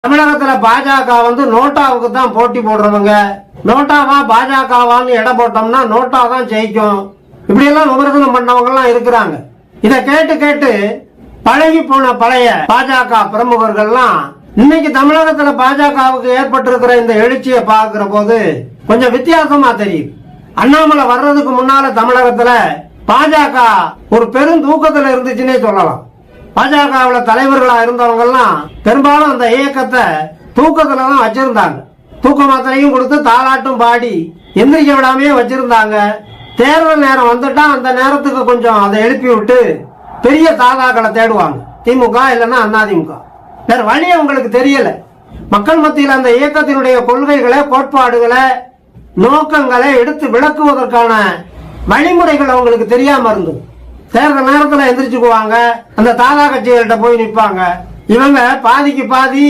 தமிழகத்துல பாஜக நோட்டாவுக்கு தான் போட்டி போடுறவங்க. நோட்டாவா பாஜகவான்னு எடை போட்டோம்னா நோட்டா தான் ஜெயிக்கும். இப்படி எல்லாம் விமர்சனம் பண்ணவங்க எல்லாம் இருக்கிறாங்க. இத கேட்டு கேட்டு பழகி போன பழைய பாஜக பிரமுகர்கள்லாம் இன்னைக்கு தமிழகத்துல பாஜகவுக்கு ஏற்பட்டிருக்கிற இந்த எழுச்சியை பார்க்கிற போது கொஞ்சம் வித்தியாசமா தெரியும். அண்ணாமலை வர்றதுக்கு முன்னால தமிழகத்துல பாஜக ஒரு பெரும் தூக்கத்துல இருந்துச்சுன்னே சொல்லலாம். பாஜகவுல தலைவர்களா இருந்தவங்க எல்லாம் பெரும்பாலும் அந்த இயக்கத்தை தூக்கத்துலதான் வச்சிருந்தாங்க. தூக்க மாத்திரையும் கொடுத்து தாலாட்டும் பாடி எந்திரிக்க விடாமையே வச்சிருந்தாங்க. தேர்தல் நேரம் வந்துட்டா அந்த நேரத்துக்கு கொஞ்சம் அதை எழுப்பி விட்டு பெரிய தாதாக்களை தேடுவாங்க. திமுக இல்லைன்னா அதிமுக. வேற வழி அவங்களுக்கு தெரியல. மக்கள் மத்தியில் அந்த இயக்கத்தினுடைய கொள்கைகளை, கோட்பாடுகளை, நோக்கங்களை எடுத்து விளக்குவதற்கான வழிமுறைகள் அவங்களுக்கு தெரியாம இருந்தது. தேர்தல் நேரத்தில் எந்திரிச்சுக்குவாங்க, அந்த தாதா கட்சிகள்கிட்ட போய் நிற்பாங்க. இவங்க பாதிக்கு பாதி